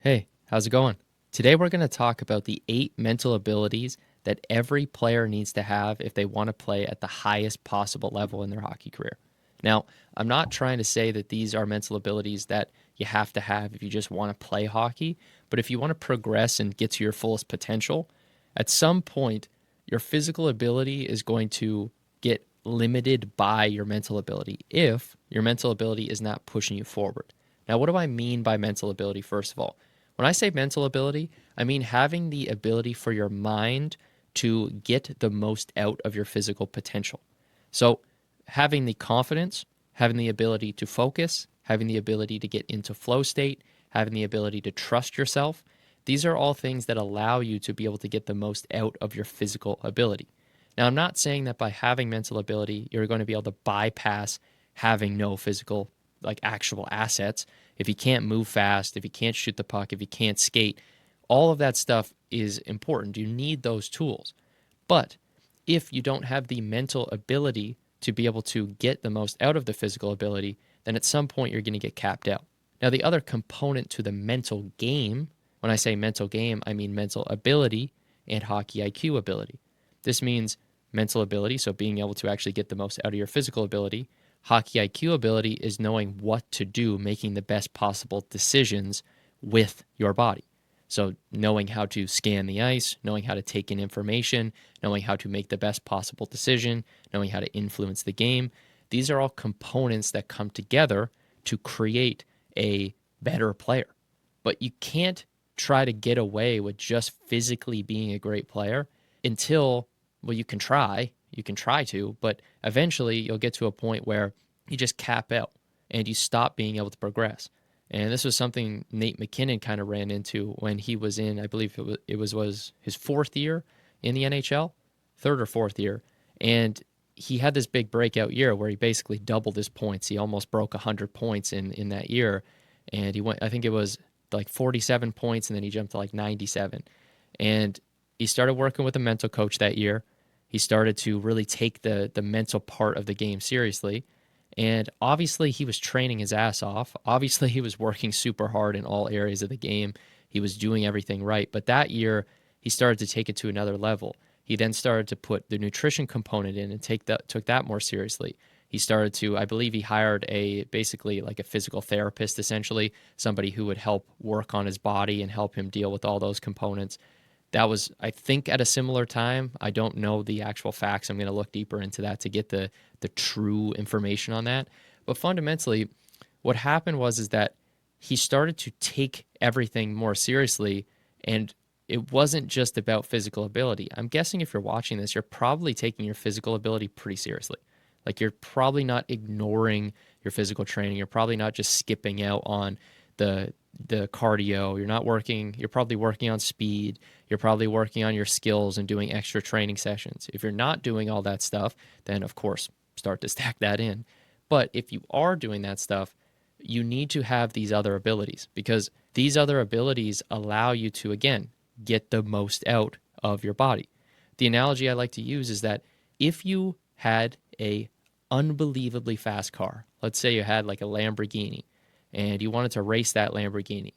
Hey, how's it going? Today we're going to talk about the 8 mental abilities that every player needs to have if they want to play at the highest possible level in their hockey career. Now, I'm not trying to say that these are mental abilities that you have to have if you just want to play hockey, but if you want to progress and get to your fullest potential, at some point, your physical ability is going to get limited by your mental ability if your mental ability is not pushing you forward. Now, what do I mean by mental ability, first of all? When I say mental ability, I mean having the ability for your mind to get the most out of your physical potential. So, having the confidence, having the ability to focus, having the ability to get into flow state, having the ability to trust yourself, these are all things that allow you to be able to get the most out of your physical ability. Now, I'm not saying that by having mental ability, you're going to be able to bypass having no physical, like actual assets. If you can't move fast, if you can't shoot the puck, if you can't skate, all of that stuff is important. You need those tools. But if you don't have the mental ability to be able to get the most out of the physical ability, then at some point you're going to get capped out. Now, the other component to the mental game, when I say mental game, I mean mental ability and hockey IQ ability. This means mental ability, so being able to actually get the most out of your physical ability. Hockey IQ ability is knowing what to do, making the best possible decisions with your body. So knowing how to scan the ice, knowing how to take in information, knowing how to make the best possible decision, knowing how to influence the game. These are all components that come together to create a better player. But you can't try to get away with just physically being a great player until, well, you can try to, but eventually you'll get to a point where you just cap out and you stop being able to progress. And this was something Nate McKinnon kind of ran into when he was in, I believe it was his fourth year in the NHL, third or fourth year. And he had this big breakout year where he basically doubled his points. He almost broke 100 points in that year. And he went, I think it was like 47 points, and then he jumped to like 97. And he started working with a mental coach that year. He started to really take the mental part of the game seriously. And obviously, he was training his ass off. Obviously, he was working super hard in all areas of the game. He was doing everything right. But that year, he started to take it to another level. He then started to put the nutrition component in and took that more seriously. He started to, I believe he hired basically like a physical therapist, essentially, somebody who would help work on his body and help him deal with all those components. That was, I think, at a similar time. I don't know the actual facts. I'm going to look deeper into that to get the true information on that. But fundamentally, what happened was that he started to take everything more seriously, and it wasn't just about physical ability. I'm guessing if you're watching this, you're probably taking your physical ability pretty seriously. Like, you're probably not ignoring your physical training. You're probably not just skipping out on the cardio. You're probably working on speed. You're probably working on your skills and doing extra training sessions. If you're not doing all that stuff, then of course, start to stack that in. But if you are doing that stuff, you need to have these other abilities, because these other abilities allow you to, again, get the most out of your body. The analogy I like to use is that if you had a unbelievably fast car, let's say you had like a Lamborghini, and you wanted to race that Lamborghini,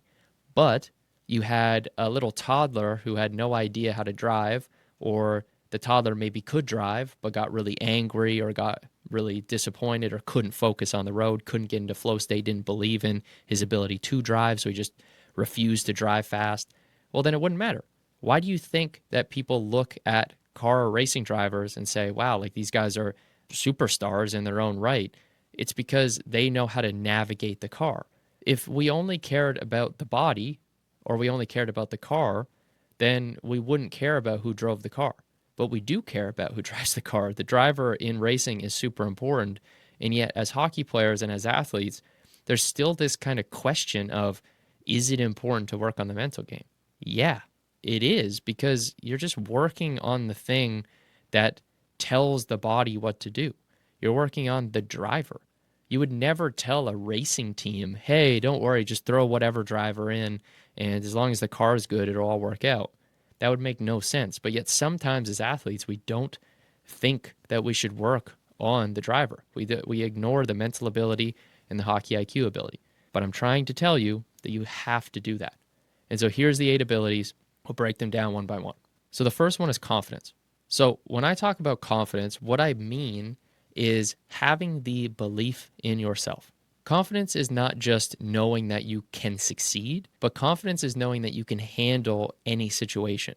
but you had a little toddler who had no idea how to drive, or the toddler maybe could drive but got really angry or got really disappointed or couldn't focus on the road, couldn't get into flow state, didn't believe in his ability to drive, so he just refused to drive fast. Well, then it wouldn't matter. Why do you think that people look at car racing drivers and say, wow, like these guys are superstars in their own right? It's because they know how to navigate the car. If we only cared about the body, or we only cared about the car, then we wouldn't care about who drove the car. But we do care about who drives the car. The driver in racing is super important. And yet, as hockey players and as athletes, there's still this kind of question of, is it important to work on the mental game? Yeah, it is, because you're just working on the thing that tells the body what to do. You're working on the driver. You would never tell a racing team, hey, don't worry, just throw whatever driver in, and as long as the car is good, it'll all work out. That would make no sense. But yet sometimes as athletes, we don't think that we should work on the driver. We ignore the mental ability and the hockey IQ ability. But I'm trying to tell you that you have to do that. And so here's the 8 abilities. We'll break them down one by one. So the first one is confidence. So when I talk about confidence, what I mean is having the belief in yourself. Confidence is not just knowing that you can succeed, but confidence is knowing that you can handle any situation.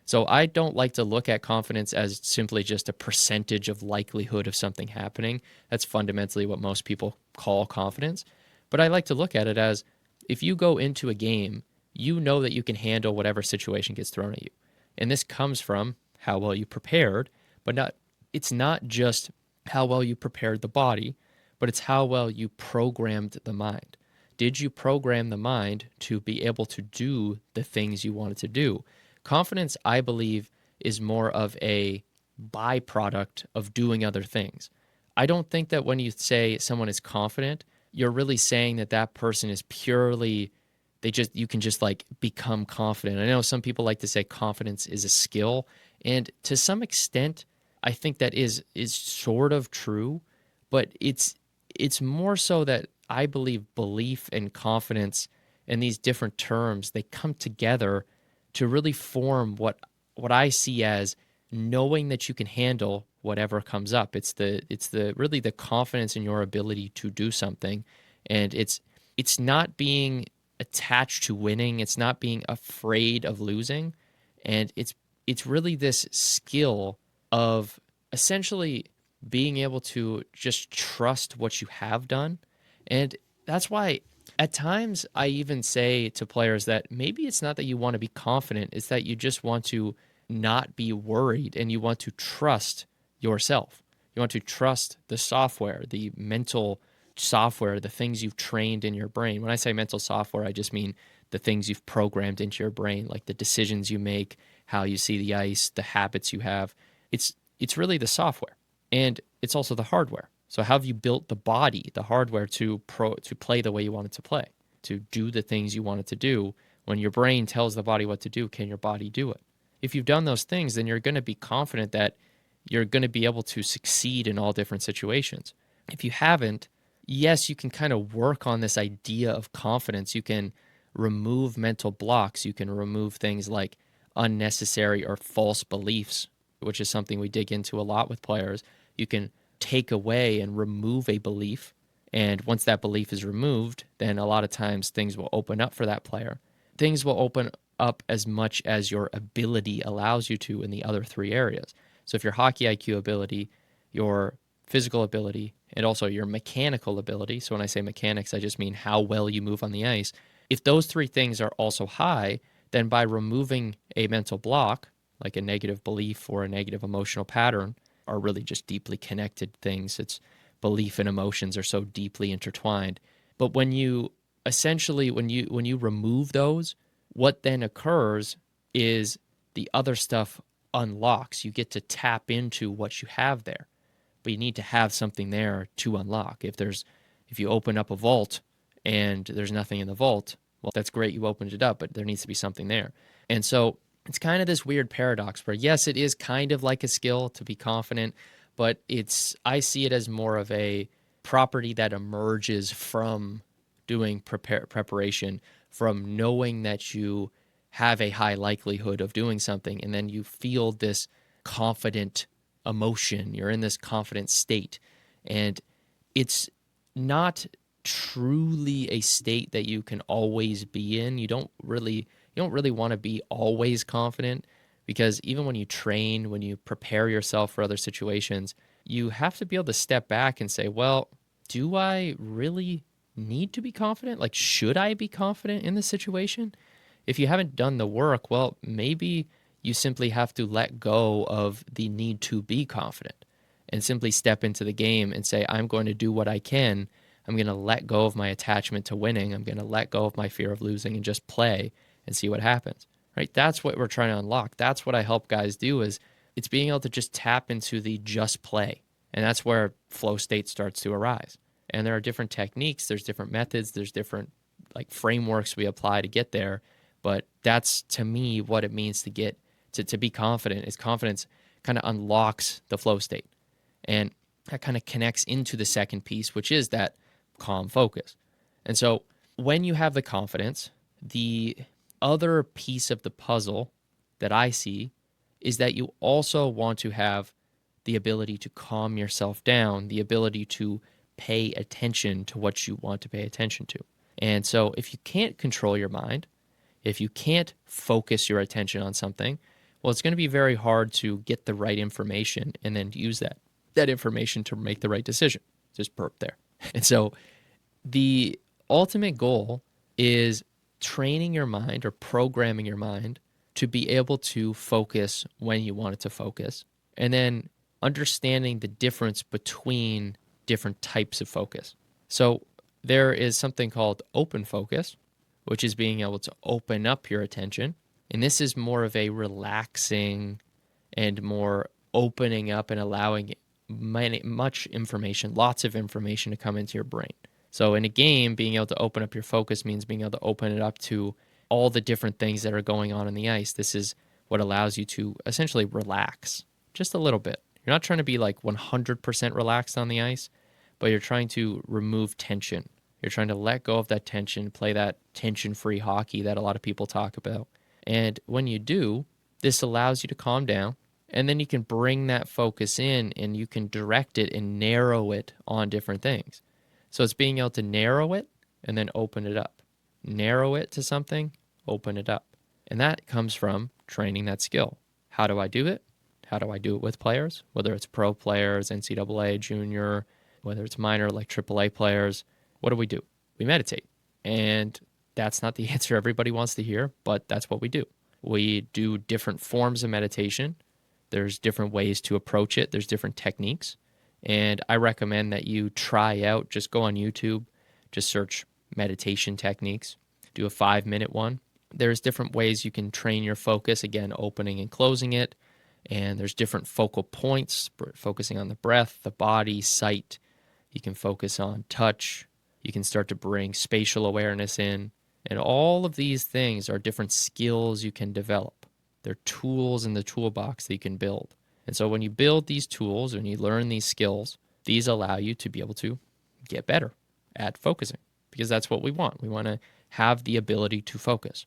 So I don't like to look at confidence as simply just a percentage of likelihood of something happening. That's fundamentally what most people call confidence. But I like to look at it as if you go into a game, you know that you can handle whatever situation gets thrown at you. And this comes from how well you prepared, but it's not just how well you prepared the body, but it's how well you programmed the mind. Did you program the mind to be able to do the things you wanted to do? Confidence, I believe, is more of a byproduct of doing other things. I don't think that when you say someone is confident, you're really saying that that person is purely you can just like become confident. I know some people like to say confidence is a skill, and to some extent I think that is sort of true, but it's more so that I believe belief and confidence and these different terms, they come together to really form what I see as knowing that you can handle whatever comes up. It's the really the confidence in your ability to do something, and it's not being attached to winning. It's not being afraid of losing, and it's really this skill of essentially being able to just trust what you have done. And that's why at times I even say to players that maybe it's not that you want to be confident, it's that you just want to not be worried and you want to trust yourself. You want to trust the software, the mental software, the things you've trained in your brain. When I say mental software, I just mean the things you've programmed into your brain, like the decisions you make, how you see the ice, the habits you have. It's really the software, and it's also the hardware. So how have you built the body, the hardware to play the way you want it to play, to do the things you want it to do? When your brain tells the body what to do, can your body do it? If you've done those things, then you're going to be confident that you're going to be able to succeed in all different situations. If you haven't, yes, you can kind of work on this idea of confidence. You can remove mental blocks. You can remove things like unnecessary or false beliefs, which is something we dig into a lot with players. You can take away and remove a belief. And once that belief is removed, then a lot of times things will open up for that player. Things will open up as much as your ability allows you to in the other 3 areas. So if your hockey IQ ability, your physical ability, and also your mechanical ability, so when I say mechanics, I just mean how well you move on the ice. If those 3 things are also high, then by removing a mental block, like a negative belief or a negative emotional pattern, are really just deeply connected things. It's belief and emotions are so deeply intertwined. But when you essentially, when you remove those, what then occurs is the other stuff unlocks. You get to tap into what you have there, but you need to have something there to unlock. If you open up a vault and there's nothing in the vault, well, that's great, you opened it up, but there needs to be something there. And so it's kind of this weird paradox where, yes, it is kind of like a skill to be confident, but I see it as more of a property that emerges from doing preparation, from knowing that you have a high likelihood of doing something, and then you feel this confident emotion. You're in this confident state, and it's not truly a state that you can always be in. You don't really want to be always confident, because even when you train, when you prepare yourself for other situations, you have to be able to step back and say, well, do I really need to be confident? Like, should I be confident in this situation? If you haven't done the work, well, maybe you simply have to let go of the need to be confident and simply step into the game and say, I'm going to do what I can. I'm going to let go of my attachment to winning. I'm going to let go of my fear of losing and just play and see what happens, right? That's what we're trying to unlock. That's what I help guys do, is it's being able to just tap into the just play. And that's where flow state starts to arise. And there are different techniques, there's different methods, there's different like frameworks we apply to get there. But that's, to me, what it means to get to be confident. Is confidence kind of unlocks the flow state. And that kind of connects into the second piece, which is that calm focus. And so when you have the confidence, the other piece of the puzzle that I see is that you also want to have the ability to calm yourself down, the ability to pay attention to what you want to pay attention to. And so if you can't control your mind, if you can't focus your attention on something, well, it's going to be very hard to get the right information and then use that information to make the right decision. Just burp there. And so the ultimate goal is training your mind or programming your mind to be able to focus when you want it to focus, and then understanding the difference between different types of focus. So there is something called open focus, which is being able to open up your attention. And this is more of a relaxing and more opening up and allowing much information, lots of information to come into your brain. So in a game, being able to open up your focus means being able to open it up to all the different things that are going on the ice. This is what allows you to essentially relax just a little bit. You're not trying to be like 100% relaxed on the ice, but you're trying to remove tension. You're trying to let go of that tension, play that tension-free hockey that a lot of people talk about. And when you do, this allows you to calm down, and then you can bring that focus in and you can direct it and narrow it on different things. So it's being able to narrow it and then open it up. Narrow it to something, open it up. And that comes from training that skill. How do I do it? How do I do it with players? Whether it's pro players, NCAA, junior, whether it's minor like AAA players, what do? We meditate. And that's not the answer everybody wants to hear, but that's what we do. We do different forms of meditation. There's different ways to approach it. There's different techniques. And I recommend that you try out, just go on YouTube, just search meditation techniques, do a 5-minute one. There's different ways you can train your focus, again, opening and closing it. And there's different focal points, focusing on the breath, the body, sight. You can focus on touch. You can start to bring spatial awareness in. And all of these things are different skills you can develop. They're tools in the toolbox that you can build. And so when you build these tools, when you learn these skills, these allow you to be able to get better at focusing, because that's what we want. We want to have the ability to focus,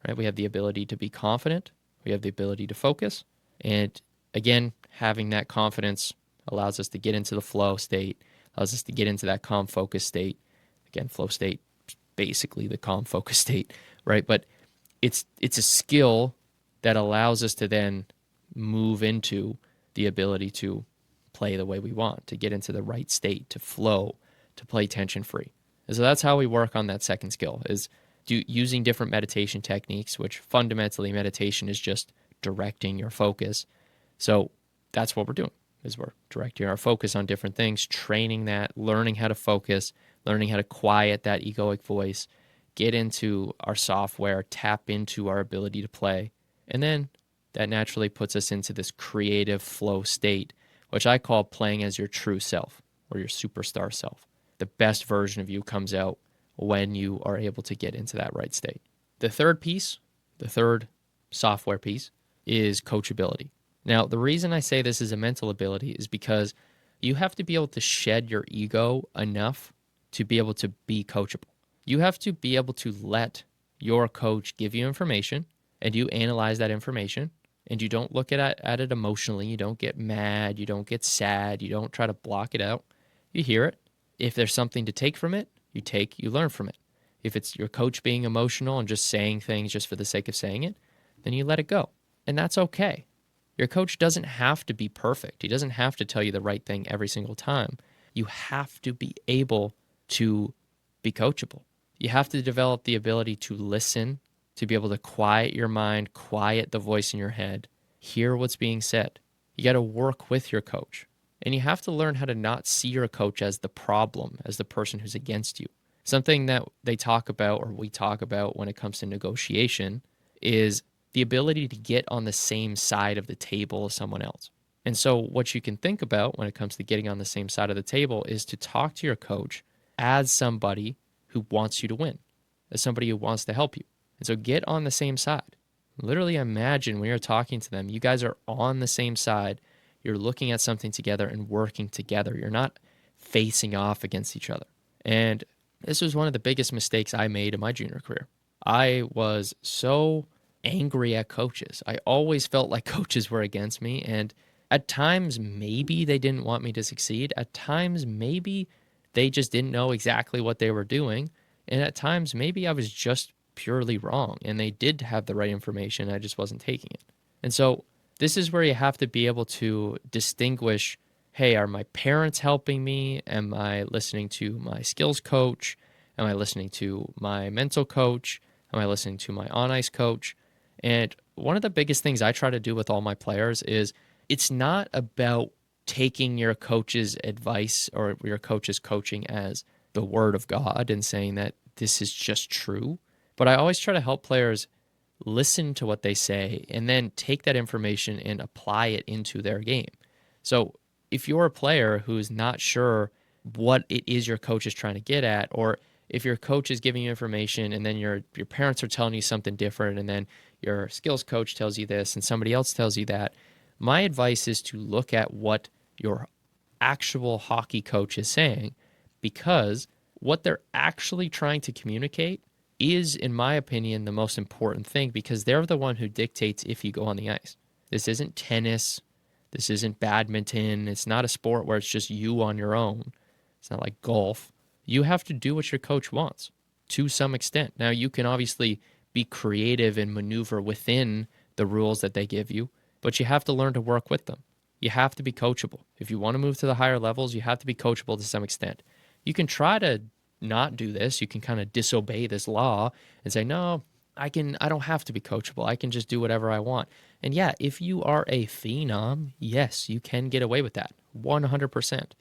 right? We have the ability to be confident. We have the ability to focus. And again, having that confidence allows us to get into the flow state, allows us to get into that calm focus state. Again, flow state is basically the calm focus state, right? But it's a skill that allows us to then move into the ability to play the way we want, to get into the right state, to flow, to play tension-free. And so that's how we work on that second skill, is using different meditation techniques, which fundamentally meditation is just directing your focus. So that's what we're doing, is we're directing our focus on different things, training that, learning how to focus, learning how to quiet that egoic voice, get into our software, tap into our ability to play. And then that naturally puts us into this creative flow state, which I call playing as your true self or your superstar self. The best version of you comes out when you are able to get into that right state. The third piece, the third software piece, is coachability. Now, the reason I say this is a mental ability is because you have to be able to shed your ego enough to be able to be coachable. You have to be able to let your coach give you information, and you analyze that information, and you don't look at it emotionally. You don't get mad. You don't get sad. You don't try to block it out. You hear it. If there's something to take from it, you learn from it. If it's your coach being emotional and just saying things just for the sake of saying it, then you let it go. And that's okay. Your coach doesn't have to be perfect. He doesn't have to tell you the right thing every single time. You have to be able to be coachable. You have to develop the ability to listen, to be able to quiet your mind, quiet the voice in your head, hear what's being said. You got to work with your coach. And you have to learn how to not see your coach as the problem, as the person who's against you. Something that they talk about, or we talk about when it comes to negotiation, is the ability to get on the same side of the table as someone else. And so what you can think about when it comes to getting on the same side of the table is to talk to your coach as somebody who wants you to win, as somebody who wants to help you. And so get on the same side. Literally imagine when you're talking to them, you guys are on the same side. You're looking at something together and working together. You're not facing off against each other. And this was one of the biggest mistakes I made in my junior career. I was so angry at coaches. I always felt like coaches were against me. And at times, maybe they didn't want me to succeed. At times, maybe they just didn't know exactly what they were doing. And at times, maybe I was just purely wrong and they did have the right information. I just wasn't taking it. And so, this is where you have to be able to distinguish, hey, are my parents helping me? Am I listening to my skills coach? Am I listening to my mental coach? Am I listening to my on ice coach? And one of the biggest things I try to do with all my players is it's not about taking your coach's advice or your coach's coaching as the word of God and saying that this is just true. But I always try to help players listen to what they say and then take that information and apply it into their game. So if you're a player who's not sure what it is your coach is trying to get at, or if your coach is giving you information and then your parents are telling you something different and then your skills coach tells you this and somebody else tells you that, my advice is to look at what your actual hockey coach is saying, because what they're actually trying to communicate is, in my opinion, the most important thing, because they're the one who dictates if you go on the ice. This isn't tennis. This isn't badminton. It's not a sport where it's just you on your own. It's not like golf. You have to do what your coach wants to some extent. Now, you can obviously be creative and maneuver within the rules that they give you, but you have to learn to work with them. You have to be coachable. If you want to move to the higher levels, you have to be coachable to some extent. You can try to not do this. You can kind of disobey this law and say, no, I don't have to be coachable. I can just do whatever I want. And yeah, if you are a phenom, yes, you can get away with that 100%.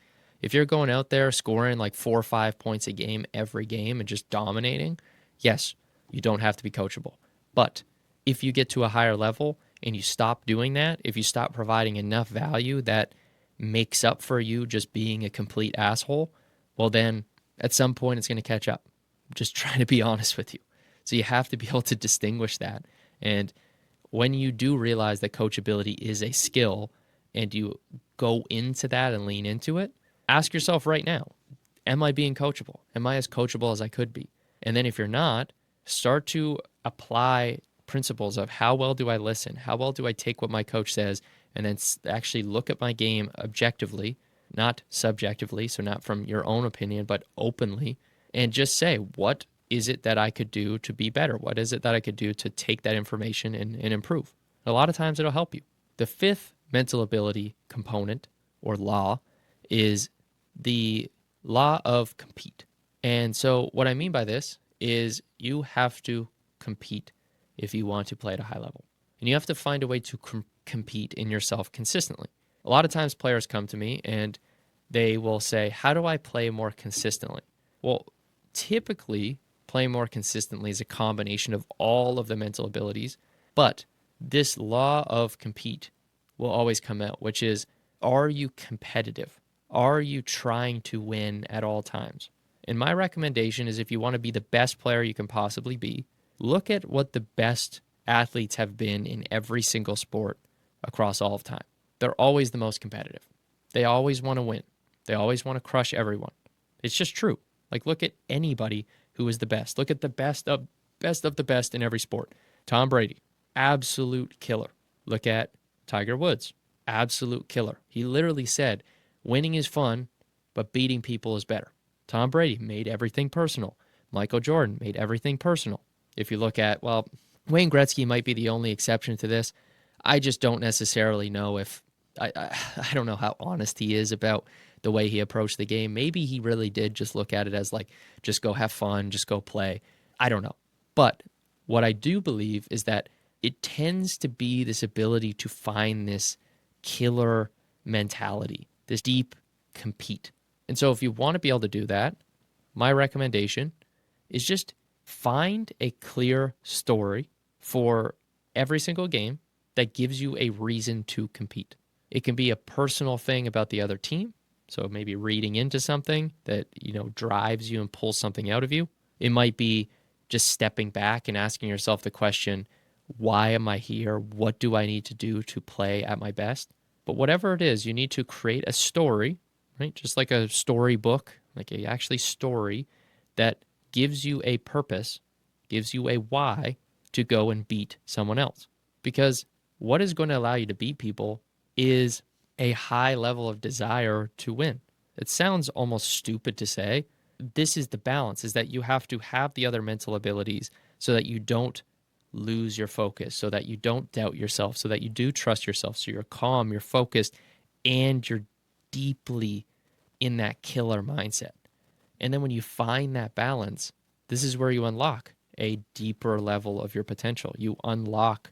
If you're going out there scoring like 4 or 5 points a game every game and just dominating, yes, you don't have to be coachable. But if you get to a higher level and you stop doing that, if you stop providing enough value that makes up for you just being a complete asshole, well, then at some point it's going to catch up. I'm just trying to be honest with you. So you have to be able to distinguish that. And when you do realize that coachability is a skill and you go into that and lean into it, ask yourself right now, am I being coachable? Am I as coachable as I could be? And then if you're not, start to apply principles of how well do I listen? How well do I take what my coach says and then actually look at my game objectively, not subjectively, so not from your own opinion, but openly, and just say, what is it that I could do to be better? What is it that I could do to take that information and improve? A lot of times it'll help you. The fifth mental ability component or law is the law of compete. And so what I mean by this is you have to compete if you want to play at a high level. And you have to find a way to compete in yourself consistently. A lot of times players come to me and they will say, how do I play more consistently? Well, typically playing more consistently is a combination of all of the mental abilities, but this law of compete will always come out, which is, are you competitive? Are you trying to win at all times? And my recommendation is, if you want to be the best player you can possibly be, look at what the best athletes have been in every single sport across all of time. They're always the most competitive. They always want to win. They always want to crush everyone. It's just true. Like, look at anybody who is the best. Look at the best of the best in every sport. Tom Brady, absolute killer. Look at Tiger Woods, absolute killer. He literally said, winning is fun, but beating people is better. Tom Brady made everything personal. Michael Jordan made everything personal. If you look at, well, Wayne Gretzky might be the only exception to this. I just don't necessarily know if, I don't know how honest he is about the way he approached the game. Maybe he really did just look at it as like, just go have fun, just go play. I don't know. But what I do believe is that it tends to be this ability to find this killer mentality, this deep compete. And so if you want to be able to do that, my recommendation is just find a clear story for every single game that gives you a reason to compete. It can be a personal thing about the other team. So maybe reading into something that, drives you and pulls something out of you. It might be just stepping back and asking yourself the question, why am I here? What do I need to do to play at my best? But whatever it is, you need to create a story, right? Just like a storybook, like a actually story that gives you a purpose gives you a why to go and beat someone else. Because what is going to allow you to beat people is a high level of desire to win. It sounds almost stupid to say. This is the balance, is that you have to have the other mental abilities so that you don't lose your focus, so that you don't doubt yourself, so that you do trust yourself, so you're calm, you're focused, and you're deeply in that killer mindset. And then when you find that balance, this is where you unlock a deeper level of your potential. You unlock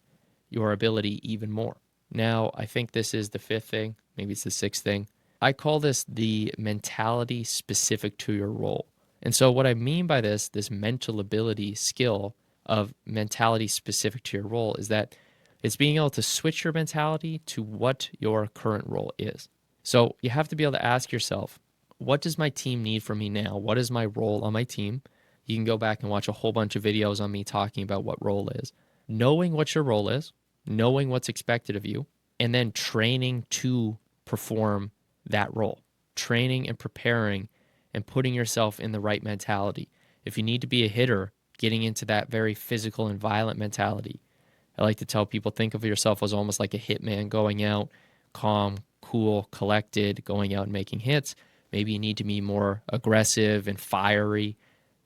your ability even more. Now, I think this is the fifth thing, maybe it's the sixth thing. I call this the mentality specific to your role. And so what I mean by this mental ability skill of mentality specific to your role, is that it's being able to switch your mentality to what your current role is. So you have to be able to ask yourself, what does my team need from me now? What is my role on my team? You can go back and watch a whole bunch of videos on me talking about what role is. Knowing what your role is, knowing what's expected of you, and then training to perform that role. Training and preparing and putting yourself in the right mentality. If you need to be a hitter, getting into that very physical and violent mentality. I like to tell people, think of yourself as almost like a hitman, going out, calm, cool, collected, going out and making hits. Maybe you need to be more aggressive and fiery.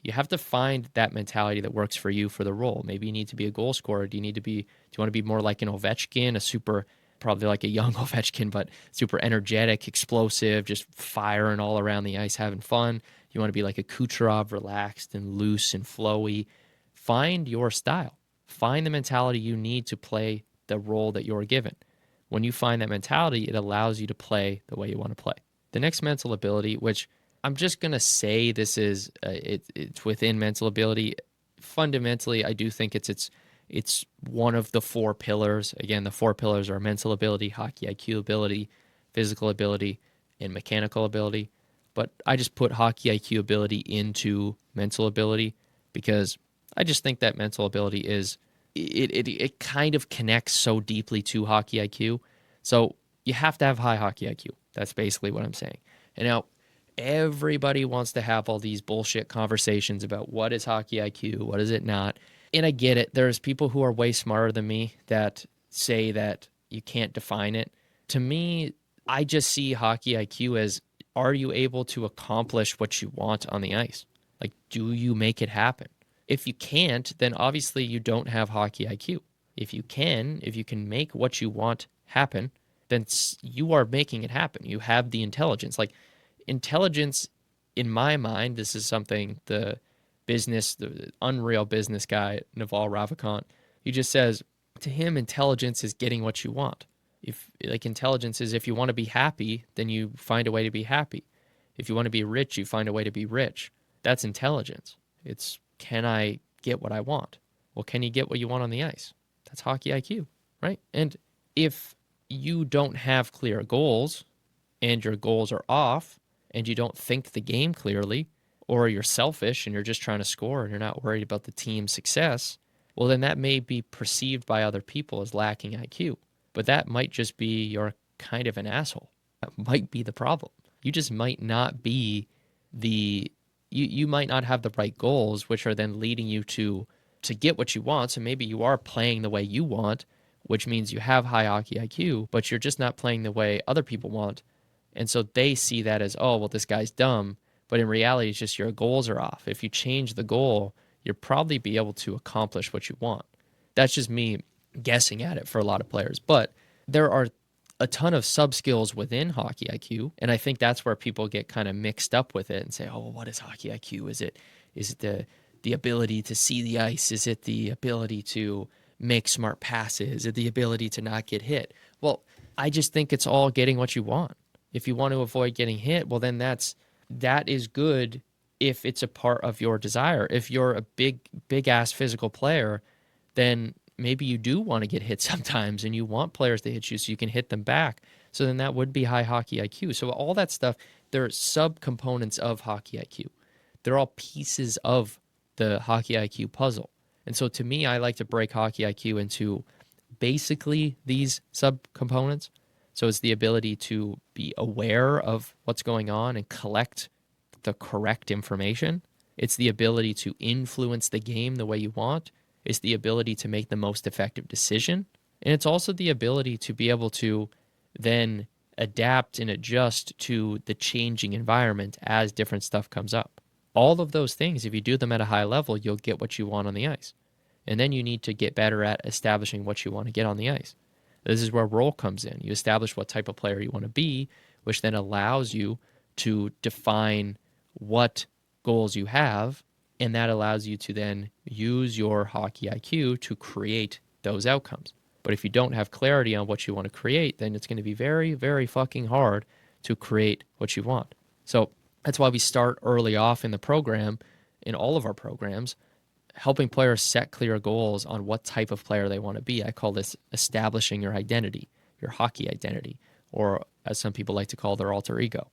You have to find that mentality that works for you for the role. Maybe you need to be a goal scorer. Do you want to be more like an Ovechkin, a super, probably like a young Ovechkin, but super energetic, explosive, just firing all around the ice, having fun? You want to be like a Kucherov, relaxed and loose and flowy. Find your style. Find the mentality you need to play the role that you're given. When you find that mentality, it allows you to play the way you want to play. The next mental ability, which I'm just going to say this is, it's within mental ability. Fundamentally, I do think it's one of the four pillars. Again, the four pillars are mental ability, hockey IQ ability, physical ability, and mechanical ability. But I just put hockey IQ ability into mental ability because I just think that mental ability is, it kind of connects so deeply to hockey IQ. So you have to have high hockey IQ. That's basically what I'm saying. And now everybody wants to have all these bullshit conversations about what is hockey IQ, what is it not. And I get it. There's people who are way smarter than me that say that you can't define it. To me, I just see hockey IQ as, are you able to accomplish what you want on the ice? Like, do you make it happen? If you can't, then obviously you don't have hockey IQ. If you can make what you want happen, then you are making it happen. You have the intelligence. Like, intelligence, in my mind, this is something the unreal business guy, Naval Ravikant, he just says, to him, intelligence is getting what you want. Intelligence is, if you want to be happy, then you find a way to be happy. If you want to be rich, you find a way to be rich. That's intelligence. It's, can I get what I want? Well, can you get what you want on the ice? That's hockey IQ, right? And if you don't have clear goals and your goals are off and you don't think the game clearly, or you're selfish and you're just trying to score and you're not worried about the team's success, well, then that may be perceived by other people as lacking IQ. But that might just be you're kind of an asshole. That might be the problem. You just might not be you might not have the right goals, which are then leading you to get what you want. So maybe you are playing the way you want, which means you have high hockey IQ, but you're just not playing the way other people want. And so they see that as, oh, well, this guy's dumb. But in reality, it's just your goals are off. If you change the goal, you'll probably be able to accomplish what you want. That's just me guessing at it for a lot of players. But there are a ton of sub-skills within hockey IQ, and I think that's where people get kind of mixed up with it and say, oh, what is hockey IQ? Is it the ability to see the ice? Is it the ability to make smart passes? Is it the ability to not get hit? Well, I just think it's all getting what you want. If you want to avoid getting hit, well, then that is good if it's a part of your desire. If you're a big ass physical player, then maybe you do want to get hit sometimes and you want players to hit you so you can hit them back. So then that would be high hockey IQ. So all that stuff, they're subcomponents of hockey IQ. They're all pieces of the hockey IQ puzzle. And so to me, I like to break hockey IQ into basically these subcomponents. So it's the ability to be aware of what's going on and collect the correct information. It's the ability to influence the game the way you want. It's the ability to make the most effective decision. And it's also the ability to be able to then adapt and adjust to the changing environment as different stuff comes up. All of those things, if you do them at a high level, you'll get what you want on the ice. And then you need to get better at establishing what you want to get on the ice. This is where role comes in. You establish what type of player you want to be, which then allows you to define what goals you have, and that allows you to then use your hockey IQ to create those outcomes. But if you don't have clarity on what you want to create, then it's going to be very, very fucking hard to create what you want. So that's why we start early off in the program, in all of our programs, helping players set clear goals on what type of player they want to be. I call this establishing your identity, your hockey identity, or as some people like to call their alter ego.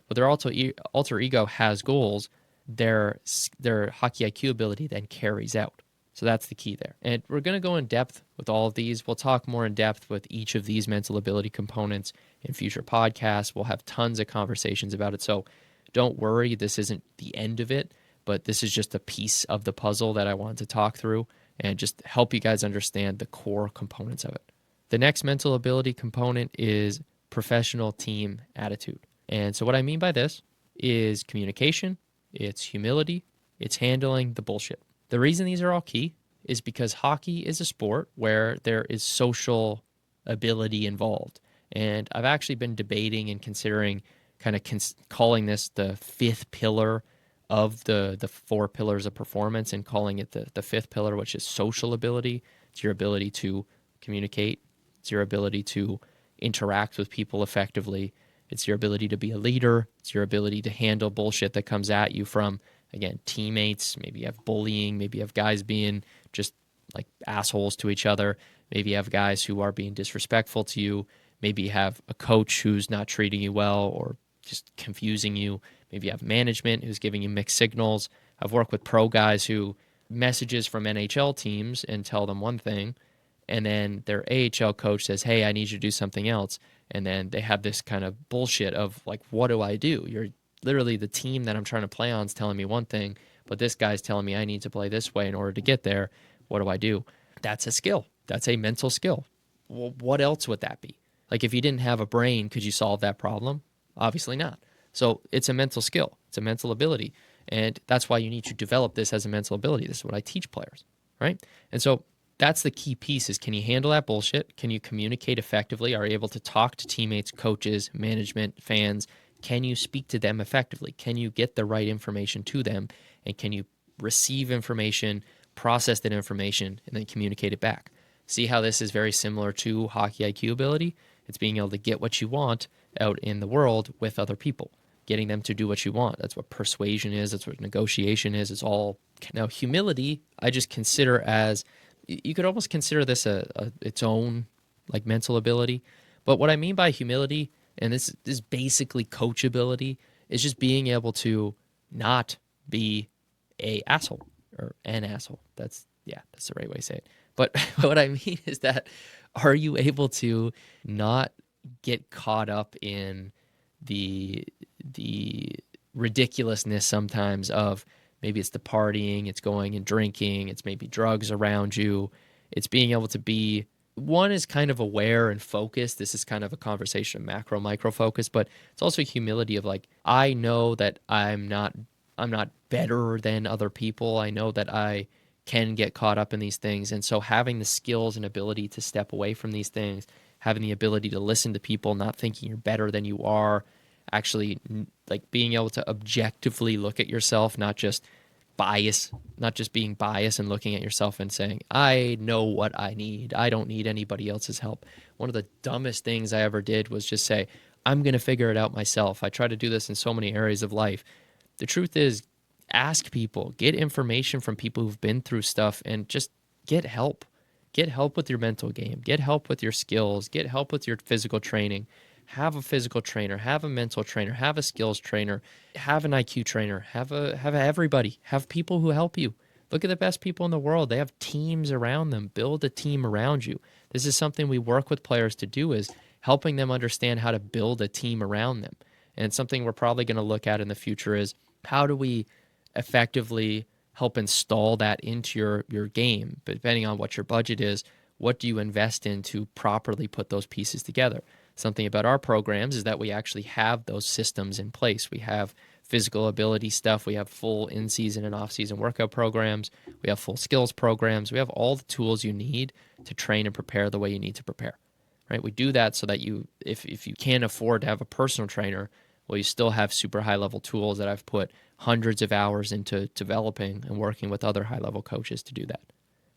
But their alter ego has goals. Their hockey IQ ability then carries out. So that's the key there. And we're going to go in depth with all of these. We'll talk more in depth with each of these mental ability components in future podcasts. We'll have tons of conversations about it. So don't worry, this isn't the end of it, but this is just a piece of the puzzle that I wanted to talk through and just help you guys understand the core components of it. The next mental ability component is professional team attitude. And so what I mean by this is communication, it's humility, it's handling the bullshit. The reason these are all key is because hockey is a sport where there is social ability involved. And I've actually been debating and considering kind of calling this the fifth pillar of the four pillars of performance and calling it the fifth pillar, which is social ability. It's your ability to communicate. It's your ability to interact with people effectively. It's your ability to be a leader. It's your ability to handle bullshit that comes at you from, again, teammates. Maybe you have bullying. Maybe you have guys being just like assholes to each other. Maybe you have guys who are being disrespectful to you. Maybe you have a coach who's not treating you well or just confusing you. Maybe you have management who's giving you mixed signals. I've worked with pro guys who messages from NHL teams and tell them one thing, and then their AHL coach says, hey, I need you to do something else. And then they have this kind of bullshit of like, what do I do? You're literally the team that I'm trying to play on is telling me one thing, but this guy's telling me I need to play this way in order to get there. What do I do? That's a skill. That's a mental skill. Well, what else would that be? Like if you didn't have a brain, could you solve that problem? Obviously not. So it's a mental skill. It's a mental ability. And that's why you need to develop this as a mental ability. This is what I teach players, right? And so that's the key piece is, can you handle that bullshit? Can you communicate effectively? Are you able to talk to teammates, coaches, management, fans? Can you speak to them effectively? Can you get the right information to them? And can you receive information, process that information, and then communicate it back? See how this is very similar to hockey IQ ability? It's being able to get what you want out in the world with other people, getting them to do what you want. That's what persuasion is. That's what negotiation is. It's all. Now, humility, I just consider as, you could almost consider this its own like mental ability. But what I mean by humility, and this is basically coachability, is just being able to not be a asshole or an asshole. That's the right way to say it. But what I mean is that, are you able to not get caught up in the ridiculousness sometimes of, maybe it's the partying, it's going and drinking, it's maybe drugs around you. It's being able to be, one is kind of aware and focused. This is kind of a conversation of macro, micro focus, but it's also humility of like, I know that I'm not better than other people. I know that I can get caught up in these things. And so having the skills and ability to step away from these things, having the ability to listen to people, not thinking you're better than you are, actually like being able to objectively look at yourself, not just being biased and looking at yourself and saying, I know what I need. I don't need anybody else's help. One of the dumbest things I ever did was just say, I'm going to figure it out myself. I try to do this in so many areas of life. The truth is, ask people, get information from people who've been through stuff, and just get help. Get help with your mental game. Get help with your skills. Get help with your physical training. Have a physical trainer, have a mental trainer, have a skills trainer, have an IQ trainer, have everybody, have people who help you. Look at the best people in the world. They have teams around them. Build a team around you. This is something we work with players to do, is helping them understand how to build a team around them. And something we're probably going to look at in the future is, how do we effectively help install that into your game. But depending on what your budget is, what do you invest in to properly put those pieces together? Something about our programs is that we actually have those systems in place. We have physical ability stuff. We have full in-season and off-season workout programs. We have full skills programs. We have all the tools you need to train and prepare the way you need to prepare, right? We do that so that you, if you can't afford to have a personal trainer, well, you still have super high-level tools that I've put hundreds of hours into developing and working with other high-level coaches to do that,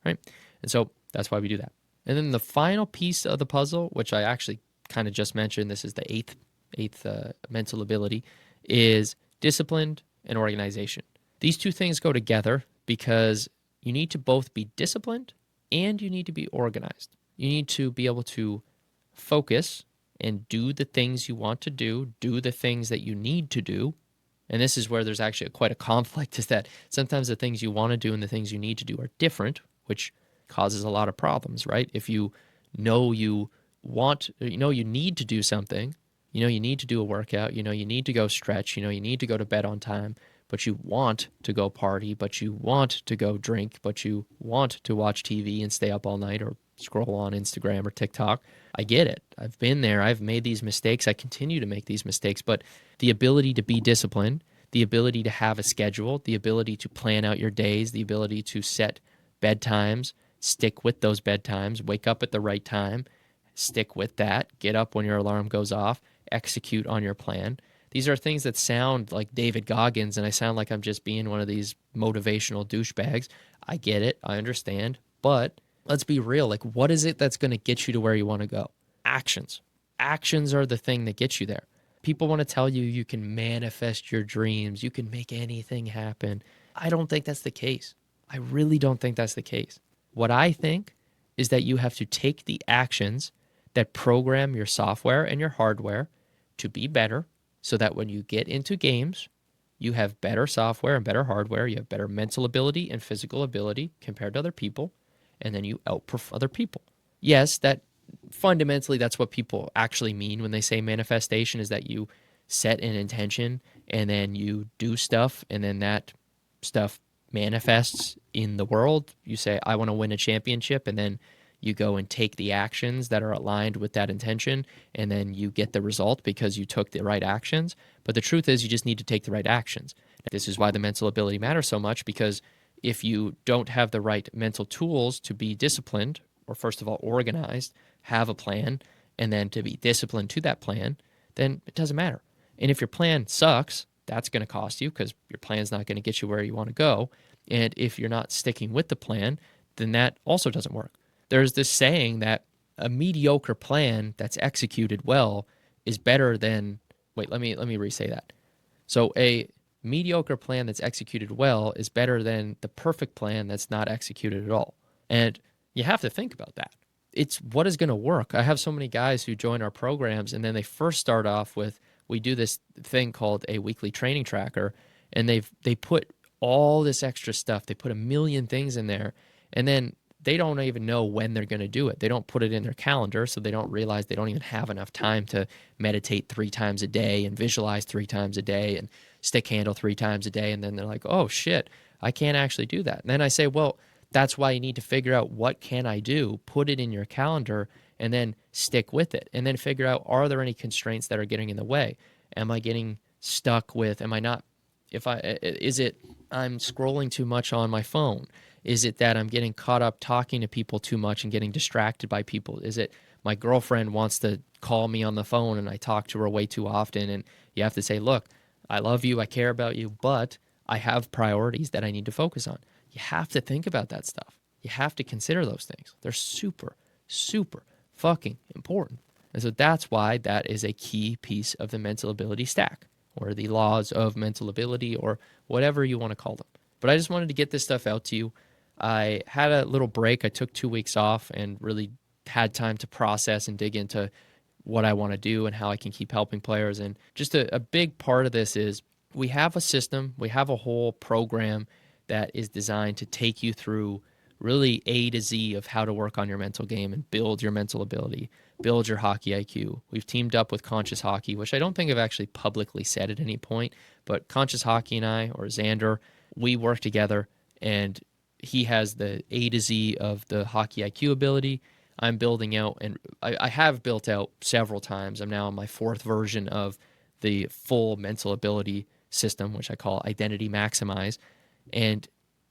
right? And so that's why we do that. And then the final piece of the puzzle, which I actually kind of just mentioned, this is the eighth mental ability, is discipline and organization. These two things go together because you need to both be disciplined and you need to be organized. You need to be able to focus and do the things you want to do the things that you need to do. And this is where there's actually quite a conflict, is that sometimes the things you want to do and the things you need to do are different, which causes a lot of problems, right? If you know you need to do something, you need to do a workout, you need to go stretch, you need to go to bed on time, but you want to go party, but you want to go drink, but you want to watch TV and stay up all night or scroll on Instagram or TikTok. I get it. I've been there. I've made these mistakes. I continue to make these mistakes, but the ability to be disciplined, the ability to have a schedule, the ability to plan out your days, the ability to set bedtimes, stick with those bedtimes, wake up at the right time, stick with that, get up when your alarm goes off, execute on your plan. These are things that sound like David Goggins, and I sound like I'm just being one of these motivational douchebags. I get it. I understand. But let's be real. Like, what is it that's going to get you to where you want to go? Actions. Actions are the thing that gets you there. People want to tell you you can manifest your dreams. You can make anything happen. I don't think that's the case. I really don't think that's the case. What I think is that you have to take the actions that program your software and your hardware to be better, so that when you get into games, you have better software and better hardware, you have better mental ability and physical ability compared to other people, and then you outperform other people. Yes, that fundamentally that's what people actually mean when they say manifestation, is that you set an intention and then you do stuff and then that stuff manifests in the world. You say, I want to win a championship, and then you go and take the actions that are aligned with that intention, and then you get the result because you took the right actions. But the truth is, you just need to take the right actions. This is why the mental ability matters so much, because if you don't have the right mental tools to be disciplined, or first of all, organized, have a plan, and then to be disciplined to that plan, then it doesn't matter. And if your plan sucks, that's going to cost you, because your plan's not going to get you where you want to go. And if you're not sticking with the plan, then that also doesn't work. There's this saying that a mediocre plan that's executed well is better than, let me re-say that. So a mediocre plan that's executed well is better than the perfect plan that's not executed at all. And you have to think about that. It's what is going to work. I have so many guys who join our programs, and then they first start off with, we do this thing called a weekly training tracker, and they put all this extra stuff. They put a million things in there, and then they don't even know when they're going to do it. They don't put it in their calendar, so they don't realize they don't even have enough time to meditate 3 times a day and visualize 3 times a day and stick handle 3 times a day. And then they're like, oh shit, I can't actually do that. And then I say, well, that's why you need to figure out, what can I do? Put it in your calendar and then stick with it. And then figure out, are there any constraints that are getting in the way? Am I getting stuck with, I'm scrolling too much on my phone? Is it that I'm getting caught up talking to people too much and getting distracted by people? Is it my girlfriend wants to call me on the phone and I talk to her way too often? And you have to say, look, I love you, I care about you, but I have priorities that I need to focus on. You have to think about that stuff. You have to consider those things. They're super, super fucking important. And so that's why that is a key piece of the mental ability stack, or the laws of mental ability, or whatever you want to call them. But I just wanted to get this stuff out to you. I had a little break. I took 2 weeks off and really had time to process and dig into what I want to do and how I can keep helping players. And just a big part of this is, we have a system, we have a whole program that is designed to take you through really A to Z of how to work on your mental game and build your mental ability, build your hockey IQ. We've teamed up with Conscious Hockey, which I don't think I've actually publicly said at any point, but Conscious Hockey and I, or Xander, we work together, and he has the A to Z of the hockey IQ ability. I'm building out, and I have built out several times. I'm now on my fourth version of the full mental ability system, which I call Identity Maximize. And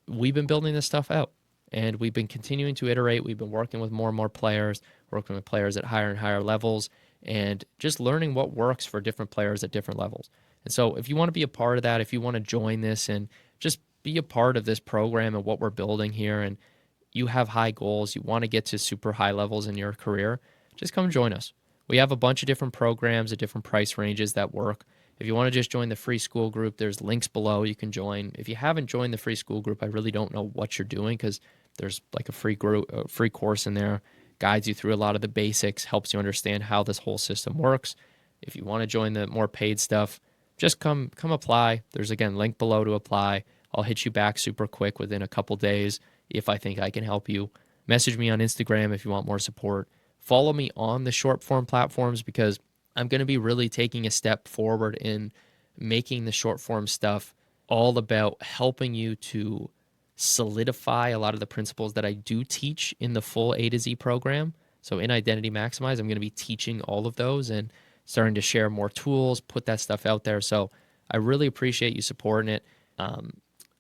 we've been building this stuff out, and we've been continuing to iterate. We've been working with more and more players, working with players at higher and higher levels, and just learning what works for different players at different levels. And so if you want to be a part of that, if you want to join this and just be a part of this program and what we're building here, and you have high goals, you want to get to super high levels in your career, just come join us. We have a bunch of different programs at different price ranges that work. If you want to just join the free school group, there's links below you can join. If you haven't joined the free school group, I really don't know what you're doing, because there's like a free course in there, guides you through a lot of the basics, helps you understand how this whole system works. If you want to join the more paid stuff, just come apply. There's, again, link below to apply. I'll hit you back super quick within a couple days if I think I can help you. Message me on Instagram if you want more support. Follow me on the short form platforms, because I'm going to be really taking a step forward in making the short form stuff all about helping you to solidify a lot of the principles that I do teach in the full A to Z program. So in Identity Maximize, I'm going to be teaching all of those and starting to share more tools, put that stuff out there. So I really appreciate you supporting it.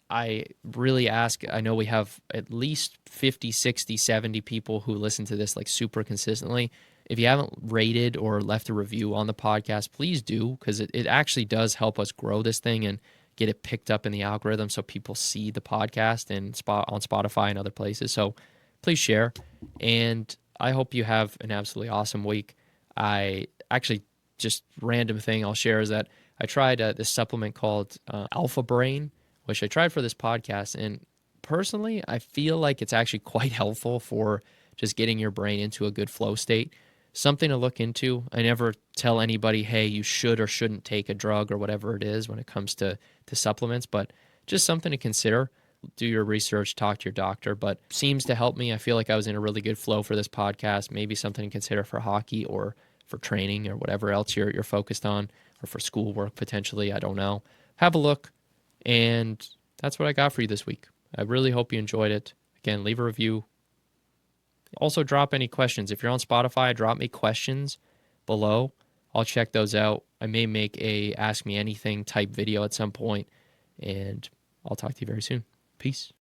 I really ask, I know we have at least 50, 60, 70 people who listen to this like super consistently. If you haven't rated or left a review on the podcast, please do, because it actually does help us grow this thing and get it picked up in the algorithm so people see the podcast and on Spotify and other places. So please share. And I hope you have an absolutely awesome week. I actually, just random thing I'll share is that I tried this supplement called Alpha Brain, which I tried for this podcast. And personally, I feel like it's actually quite helpful for just getting your brain into a good flow state. Something to look into. I never tell anybody, hey, you should or shouldn't take a drug or whatever it is when it comes to supplements, but just something to consider. Do your research, talk to your doctor, but seems to help me. I feel like I was in a really good flow for this podcast. Maybe something to consider for hockey or for training or whatever else you're focused on, or for schoolwork potentially. I don't know. Have a look. And that's what I got for you this week. I really hope you enjoyed it. Again, leave a review. Also, drop any questions. If you're on Spotify, drop me questions below. I'll check those out. I may make a Ask Me Anything type video at some point, and I'll talk to you very soon. Peace.